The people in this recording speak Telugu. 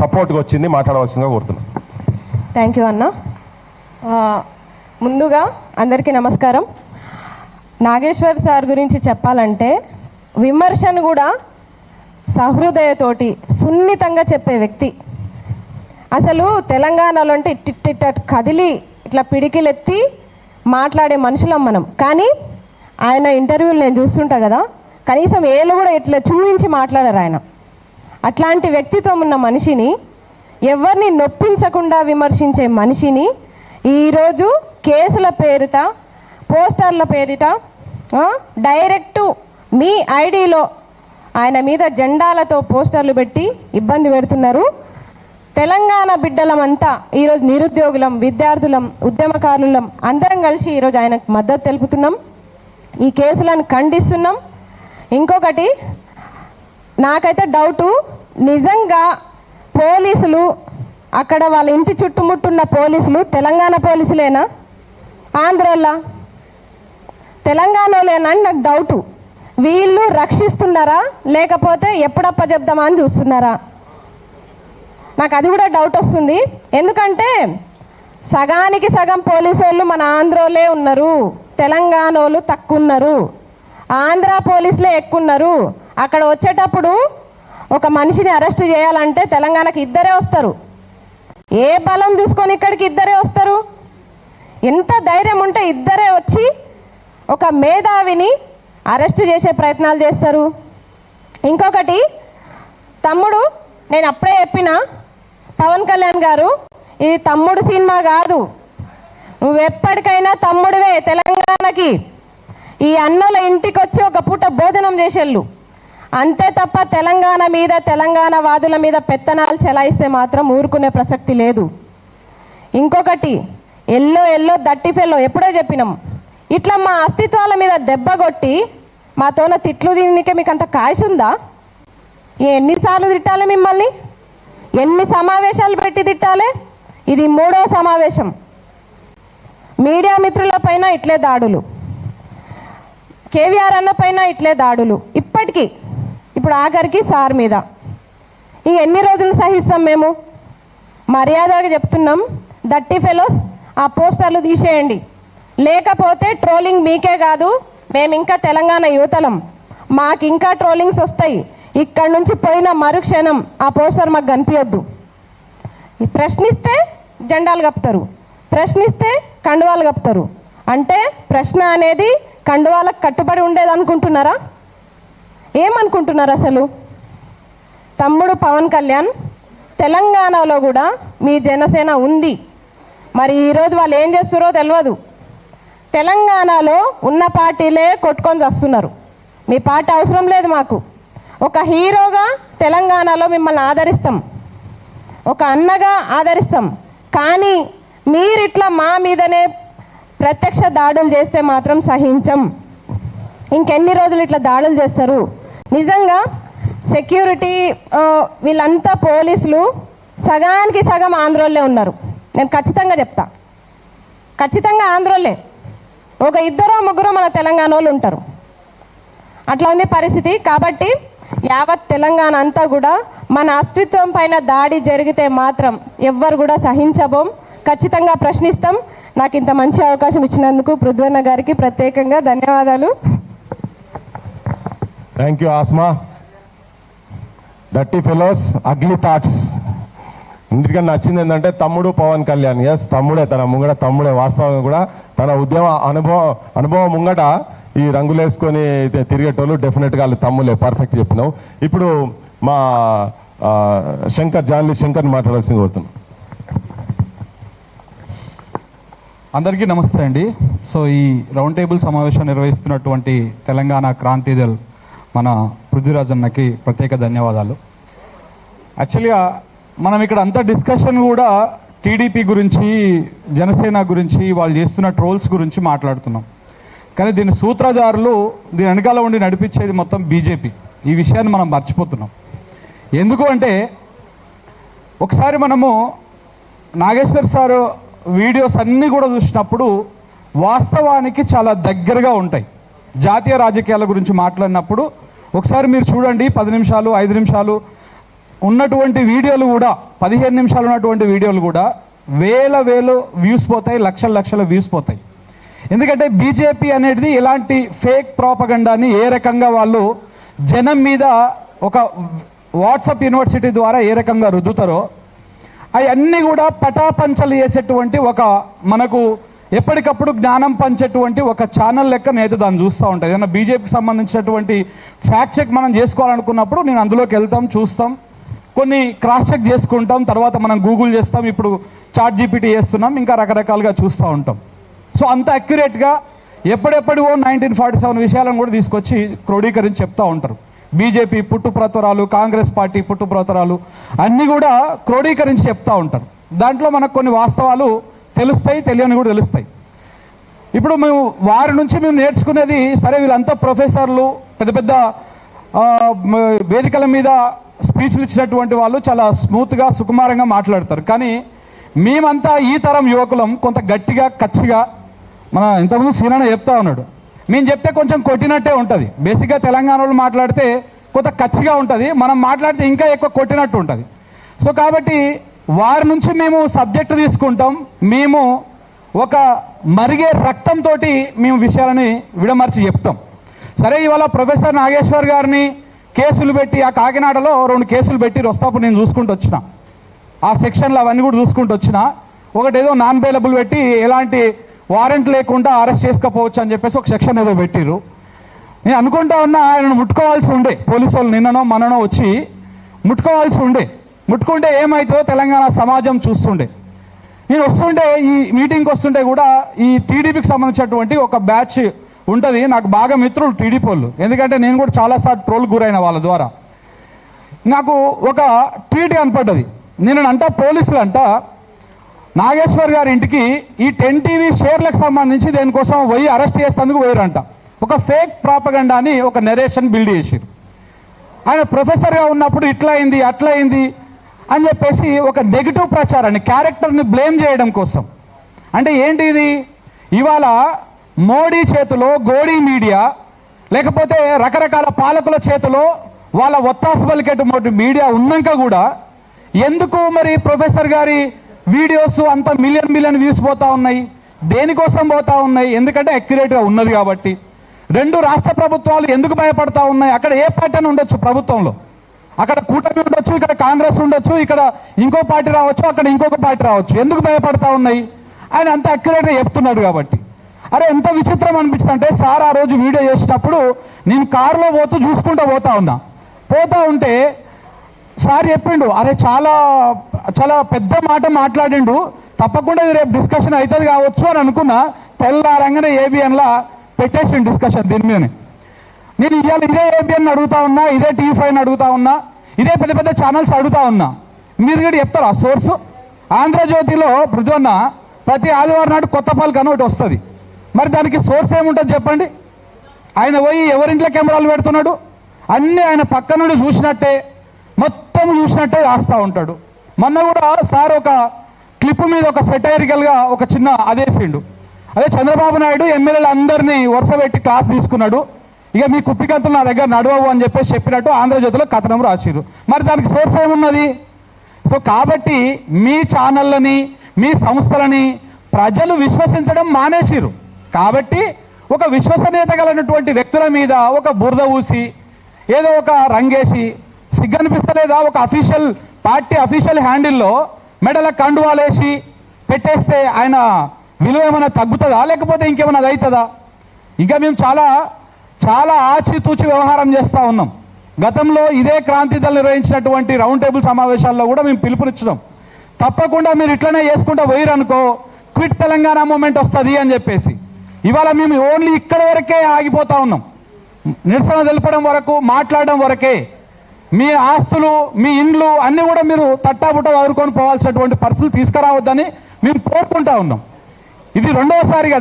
సపోర్ట్గా వచ్చింది, మాట్లాడవలసిందిగా కోరుతున్నాను. థ్యాంక్ యూ అన్న. ముందుగా అందరికీ నమస్కారం. నాగేశ్వర్ సార్ గురించి చెప్పాలంటే విమర్శను కూడా సహృదయతోటి సున్నితంగా చెప్పే వ్యక్తి. అసలు తెలంగాణలో అంటే ఇట్టిట్ట కదిలి ఇట్లా పిడికిలెత్తి మాట్లాడే మనుషులం మనం. కానీ ఆయన ఇంటర్వ్యూలు నేను చూస్తుంటా కదా, కనీసం ఏళ్ళు కూడా ఇట్లా చూపించి మాట్లాడారు ఆయన. అట్లాంటి వ్యక్తిత్వం ఉన్న మనిషిని, ఎవరిని నొప్పించకుండా విమర్శించే మనిషిని ఈరోజు కేసుల పేరిట, పోస్టర్ల పేరిట డైరెక్టు మీ ఐడిలో ఆయన మీద జెండాలతో పోస్టర్లు పెట్టి ఇబ్బంది పెడుతున్నారు. తెలంగాణ బిడ్డలమంతా ఈరోజు నిరుద్యోగులం, విద్యార్థులం, ఉద్యమకారులం అందరం కలిసి ఈరోజు ఆయనకు మద్దతు తెలుపుతున్నాం. ఈ కేసులను ఖండిస్తున్నాం. ఇంకొకటి నాకైతే డౌటు, నిజంగా పోలీసులు అక్కడ వాళ్ళ ఇంటి చుట్టుముట్టున్న పోలీసులు తెలంగాణ పోలీసులేనా, ఆంధ్రోళ్ళ, తెలంగాణలోనా అని నాకు డౌటు. వీళ్ళు రక్షిస్తున్నారా లేకపోతే ఎప్పుడప్ప చెప్దామా అని చూస్తున్నారా? నాకు అది కూడా డౌట్ వస్తుంది. ఎందుకంటే సగానికి సగం పోలీసు వాళ్ళు మన ఆంధ్రోలే ఉన్నారు, తెలంగాణ వాళ్ళు తక్కువ ఉన్నారు, ఆంధ్ర పోలీసులే ఎక్కువ ఉన్నారు. అక్కడ వచ్చేటప్పుడు ఒక మనిషిని అరెస్ట్ చేయాలంటే తెలంగాణకి ఇద్దరే వస్తారు. ఏ బలం తీసుకొని ఇక్కడికి ఇద్దరే వస్తారు? ఎంత ధైర్యం ఉంటే ఇద్దరే వచ్చి ఒక మేధావిని అరెస్ట్ చేసే ప్రయత్నాలు చేస్తారు. ఇంకొకటి తమ్ముడు, నేను అప్పుడే చెప్పిన పవన్ కళ్యాణ్ గారు, ఇది తమ్ముడు సినిమా కాదు, నువ్వు ఎప్పటికైనా తమ్ముడివే తెలంగాణకి. ఈ అన్నల ఇంటికి వచ్చి ఒక పూట భోజనం చేసేళ్ళు అంతే తప్ప తెలంగాణ మీద, తెలంగాణ వాదుల మీద పెత్తనాలు చెలాయిస్తే మాత్రం ఊరుకునే ప్రసక్తి లేదు. ఇంకొకటి, ఎల్లో దట్టి ఫెల్లో ఎప్పుడో చెప్పినాం, ఇట్లా మా అస్తిత్వాల మీద దెబ్బ కొట్టి మాతోన తిట్లు దీనికే మీకు అంత కాయసు ఉందా? ఎన్నిసార్లు తిట్టాలి మిమ్మల్ని? ఎన్ని సమావేశాలు పెట్టి తిట్టాలి? ఇది 3వ సమావేశం. మీడియా మిత్రుల పైన ఇట్లే దాడులు, కేవీఆర్ అన్న పైన ఇట్లే దాడులు, ఇప్పుడు ఆఖరికి సార్ మీద. ఇంక ఎన్ని రోజులు సహిస్తాం మేము? మర్యాదగా చెప్తున్నాం, దట్టి ఫెలోస్ ఆ పోస్టర్లు తీసేయండి, లేకపోతే ట్రోలింగ్ మీకే కాదు, మేము ఇంకా తెలంగాణ యువతలం, మాకు ఇంకా ట్రోలింగ్స్ వస్తాయి. ఇక్కడ నుంచి పోయిన మరుక్షణం ఆ పోస్టర్ మాకు కనిపించొద్దు. ప్రశ్నిస్తే జెండాలు కప్పుతారు, ప్రశ్నిస్తే కండువాలు కప్పుతారు. అంటే ప్రశ్న అనేది కండువాలకు కట్టుబడి ఉండేది అనుకుంటున్నారా? ఏమనుకుంటున్నారు అసలు? తమ్ముడు పవన్ కళ్యాణ్, తెలంగాణలో కూడా మీ జనసేన ఉంది. మరి ఈరోజు వాళ్ళు ఏం చేస్తున్నారో తెలియదు. తెలంగాణలో ఉన్న పార్టీలే కొట్టుకొని వస్తున్నారు. మీ పార్టీ అవసరం లేదు మాకు. ఒక హీరోగా తెలంగాణలో మిమ్మల్ని ఆదరిస్తాం, ఒక అన్నగా ఆదరిస్తాం. కానీ మీరు ఇట్లా మా మీదనే ప్రత్యక్ష దాడులు చేస్తే మాత్రం సహించం. ఇంకెన్ని రోజులు ఇట్లా దాడులు చేస్తారు? నిజంగా సెక్యూరిటీ వీళ్ళంతా పోలీసులు సగానికి సగం ఆంధ్రోళ్ళే ఉన్నారు. నేను ఖచ్చితంగా చెప్తా, ఖచ్చితంగా ఆంధ్రోళ్ళే. ఒక 2-3 మన తెలంగాణ వాళ్ళు ఉంటారు. అట్లా ఉంది పరిస్థితి. కాబట్టి యావత్ తెలంగాణ అంతా కూడా మన అస్తిత్వం పైన దాడి జరిగితే మాత్రం ఎవ్వరు కూడా సహించబోం, ఖచ్చితంగా ప్రశ్నిస్తాం. నాకు ఇంత మంచి అవకాశం ఇచ్చినందుకు పృథ్వన్న గారికి ప్రత్యేకంగా ధన్యవాదాలు. Thank you Asma. Dirty fellows, ugly thoughts. ఇందుకని నచ్చింది ఏంటంటే తమ్ముడు పవన్ కళ్యాణ్. ఎస్, తమ్ముడే, తన ముంగట తమ్ముడే. వాస్తవంగా కూడా తన ఉద్యమ అనుభవం ముంగట ఈ రంగులు వేసుకొని తిరిగేటోళ్ళు డెఫినెట్గా వాళ్ళు తమ్ములే. పర్ఫెక్ట్ చెప్పినావు. ఇప్పుడు మా శంకర్, జాన్లీ శంకర్ని మాట్లాడాల్సింది కోరుతున్నాం. అందరికీ నమస్తే అండి. సో ఈ రౌండ్ టేబుల్ సమావేశం నిర్వహిస్తున్నటువంటి తెలంగాణ క్రాంతిదళ్ మన పృథ్వీరాజ్ అన్నకి ప్రత్యేక ధన్యవాదాలు. యాక్చువల్గా మనం ఇక్కడ అంతా డిస్కషన్ కూడా టీడీపీ గురించి, జనసేన గురించి, వాళ్ళు చేస్తున్న ట్రోల్స్ గురించి మాట్లాడుతున్నాం. కానీ దీని సూత్రధారులు, దీని వెనకాల ఉండి నడిపించేది మొత్తం బీజేపీ. ఈ విషయాన్ని మనం మర్చిపోతున్నాం. ఎందుకు అంటే ఒకసారి మనము నాగేశ్వర్ సార్ వీడియోస్ అన్నీ కూడా చూసినప్పుడు వాస్తవానికి చాలా దగ్గరగా ఉంటాయి. జాతీయ రాజకీయాల గురించి మాట్లాడినప్పుడు ఒకసారి మీరు చూడండి, 10 నిమిషాలు 5 నిమిషాలు ఉన్నటువంటి వీడియోలు కూడా 15 నిమిషాలు ఉన్నటువంటి వీడియోలు కూడా వేల వ్యూస్ పోతాయి, లక్షల వ్యూస్ పోతాయి. ఎందుకంటే బీజేపీ అనేది ఎలాంటి ఫేక్ ప్రాపగండాని ఏ రకంగా వాళ్ళు జనం మీద ఒక వాట్సాప్ యూనివర్సిటీ ద్వారా ఏ రకంగా రుద్దుతారో అవన్నీ కూడా పటాపంచలు చేసేటువంటి ఒక మనకు ఎప్పటికప్పుడు జ్ఞానం పంచేటువంటి ఒక ఛానల్ లెక్క నేను దాన్ని చూస్తూ ఉంటాను. ఏదైనా బీజేపీకి సంబంధించినటువంటి ఫ్యాక్ట్ చెక్ మనం చేసుకోవాలనుకున్నప్పుడు నేను అందులోకి వెళ్తాం, చూస్తాం, కొన్ని క్రాస్ చెక్ చేసుకుంటాం, తర్వాత మనం గూగుల్ చేస్తాం, ఇప్పుడు చాట్ జీపీటీ చేస్తున్నాం, ఇంకా రకరకాలుగా చూస్తూ ఉంటాం. సో అంత అక్యురేట్గా ఎప్పుడెప్పుడో 1947 విషయాలను కూడా తీసుకొచ్చి క్రోడీకరించి చెప్తూ ఉంటారు. బీజేపీ పుట్టుప్రతురాలు, కాంగ్రెస్ పార్టీ పుట్టుప్రతురాలు అన్నీ కూడా క్రోడీకరించి చెప్తూ ఉంటారు. దాంట్లో మనకు కొన్ని వాస్తవాలు తెలుస్తాయి, తెలియని కూడా తెలుస్తాయి. ఇప్పుడు మేము వారి నుంచి మేము నేర్చుకునేది, సరే వీళ్ళంతా ప్రొఫెసర్లు, పెద్ద పెద్ద వేదికల మీద స్పీచ్లు ఇచ్చినటువంటి వాళ్ళు చాలా స్మూత్గా సుకుమారంగా మాట్లాడతారు. కానీ మేమంతా ఈ తరం యువకులం కొంత గట్టిగా కచ్చిగా, మన ఇంతకుముందు సీనానే చెప్తా ఉన్నాడు, మేము చెప్తే కొంచెం కొట్టినట్టే ఉంటుంది. బేసిక్గా తెలంగాణలో మాట్లాడితే కొంత కచ్చిగా ఉంటుంది, మనం మాట్లాడితే ఇంకా ఎక్కువ కొట్టినట్టు ఉంటుంది. సో కాబట్టి వారి నుంచి మేము సబ్జెక్ట్ తీసుకుంటాం, మేము ఒక మరిగే రక్తంతో మేము విషయాలని విడమర్చి చెప్తాం. సరే ఇవాళ ప్రొఫెసర్ నాగేశ్వర్ గారిని కేసులు పెట్టి, ఆ కాకినాడలో 2 కేసులు పెట్టి వస్తాపు నేను చూసుకుంటూ వచ్చిన, ఆ సెక్షన్లు అవన్నీ కూడా చూసుకుంటూ వచ్చిన. ఒకటేదో నాన్ బెయిలబుల్ పెట్టి ఎలాంటి వారెంట్ లేకుండా అరెస్ట్ చేసుకోపోవచ్చు అని చెప్పేసి ఒక సెక్షన్ ఏదో పెట్టిరు. నేను అనుకుంటా ఉన్నా ఆయనను ముట్టుకోవాల్సి ఉండే, పోలీసు వాళ్ళు నిన్ననో మననో వచ్చి ముట్టుకోవాల్సి ఉండే. ముట్టుకుంటే ఏమవుతుందో తెలంగాణ సమాజం చూస్తుండే. నేను వస్తుంటే, ఈ మీటింగ్కి వస్తుంటే కూడా ఈ టీడీపీకి సంబంధించినటువంటి ఒక బ్యాచ్ ఉంటుంది, నాకు బాగా మిత్రులు టీడీపీ వాళ్ళు, ఎందుకంటే నేను కూడా చాలాసార్లు ట్రోల్ గురైన వాళ్ళ ద్వారా. నాకు ఒక ట్వీట్ కనపడ్డది, నేనంట పోలీసులు అంట నాగేశ్వర్ గారి ఇంటికి ఈ 10 టీవీ షేర్లకు సంబంధించి దేనికోసం పోయి అరెస్ట్ చేసేందుకు పోయారంట. ఒక ఫేక్ ప్రాపగండాని ఒక నెరేషన్ బిల్డ్ చేసారు. ఆయన ప్రొఫెసర్గా ఉన్నప్పుడు ఇట్లా అయింది, అట్లా అయింది అని చెప్పేసి ఒక నెగిటివ్ ప్రచారాన్ని, క్యారెక్టర్ని బ్లేమ్ చేయడం కోసం. అంటే ఏంటి ఇది? ఇవాళ మోడీ చేతిలో గోడీ మీడియా, లేకపోతే రకరకాల పాలకుల చేతిలో వాళ్ళ ఒత్తాసు పలికేటువంటి మీడియా ఉన్నాక కూడా ఎందుకు మరి ప్రొఫెసర్ గారి వీడియోస్ అంత మిలియన్ వ్యూస్ పోతా ఉన్నాయి? దేనికోసం పోతా ఉన్నాయి? ఎందుకంటే అక్యురేట్గా ఉన్నది కాబట్టి. 2 రాష్ట్ర ప్రభుత్వాలు ఎందుకు భయపడతా ఉన్నాయి? అక్కడ ఏ పార్టీ అని ఉండొచ్చు ప్రభుత్వంలో, అక్కడ కూటమి ఉండొచ్చు, ఇక్కడ కాంగ్రెస్ ఉండొచ్చు, ఇక్కడ ఇంకో పార్టీ రావచ్చు, అక్కడ ఇంకొక పార్టీ రావచ్చు. ఎందుకు భయపడతా ఉన్నాయి? ఆయన అంత అక్యురేట్గా చెప్తున్నాడు కాబట్టి. అరే ఎంత విచిత్రం అనిపిస్తుంది అంటే, సార్ ఆ రోజు వీడియో చేసినప్పుడు నేను కారులో చూసుకుంటూ పోతా ఉన్నా. పోతా ఉంటే సార్ చెప్పిండు, అరే చాలా చాలా పెద్ద మాట మాట్లాడిండు, తప్పకుండా ఇది రేపు డిస్కషన్ అవుతుంది కావచ్చు అని అనుకున్నా. తెల్లారంగానే ఏబిఎన్లా పెట్టేసిండు డిస్కషన్ దీని మీదనే. నేను ఇవాళ ఇదే ఏబిఎన్ అడుగుతా ఉన్నా, ఇదే టీవీ5 అడుగుతా ఉన్నా, ఇదే పెద్ద పెద్ద ఛానల్స్ అడుగుతా ఉన్నా. మీరు కూడా చెప్తారు ఆ సోర్సు. ఆంధ్రజ్యోతిలో పృథ్వన్న ప్రతి ఆదివారం నాడు కొత్త పాలక అని ఒకటి వస్తుంది. మరి దానికి సోర్స్ ఏముంటుంది చెప్పండి? ఆయన పోయి ఎవరింట్లో కెమెరాలు పెడుతున్నాడు? అన్నీ ఆయన పక్క నుండి చూసినట్టే, మొత్తం చూసినట్టే రాస్తూ ఉంటాడు. మొన్న కూడా సార్ ఒక క్లిప్ మీద ఒక సెటైరికల్గా ఒక చిన్న అదేసిండు. అదే చంద్రబాబు నాయుడు ఎమ్మెల్యేలు అందరినీ వరుస పెట్టి క్లాస్ తీసుకున్నాడు, ఇక మీ కుప్పికంతులు నా దగ్గర నడవవు అని చెప్పేసి చెప్పినట్టు ఆంధ్రజ్యోతిలో కథనం రాసిరు. మరి దానికి సోర్స్ ఏమున్నది? సో కాబట్టి మీ ఛానళ్ళని, మీ సంస్థలని ప్రజలు విశ్వసించడం మానేసిరు. కాబట్టి ఒక విశ్వసనీయత కలిగినటువంటి వ్యక్తుల మీద ఒక బురద ఊసి, ఏదో ఒక రంగేసి, సిగ్గనిపిస్తలేదా? ఒక అఫీషియల్ పార్టీ అఫీషియల్ హ్యాండిల్లో మెడల కండువాలేసి పెట్టేస్తే ఆయన విలువ ఏమైనా తగ్గుతుందా, లేకపోతే ఇంకేమైనా అది అవుతుందా? ఇంకా మేము చాలా చాలా ఆచితూచి వ్యవహారం చేస్తూ ఉన్నాం. గతంలో ఇదే క్రాంతి దళ నిర్వహించినటువంటి రౌండ్ టేబుల్ సమావేశాల్లో కూడా మేము పిలుపునిచ్చినాం, తప్పకుండా మీరు ఇట్లనే చేసుకుంటూ పోయిరనుకో క్విట్ తెలంగాణ మూమెంట్ వస్తుంది అని చెప్పేసి. ఇవాళ మేము ఓన్లీ ఇక్కడ వరకే ఆగిపోతా ఉన్నాం, నిరసన తెలపడం వరకు, మాట్లాడడం వరకే. మీ ఆస్తులు, మీ ఇండ్లు అన్నీ కూడా మీరు తట్టాబుట్ట వదులుకొని పోవాల్సినటువంటి పరిస్థితులు తీసుకురావద్దని మేము కోరుకుంటా ఉన్నాం. ఇది 2వసారి కదా.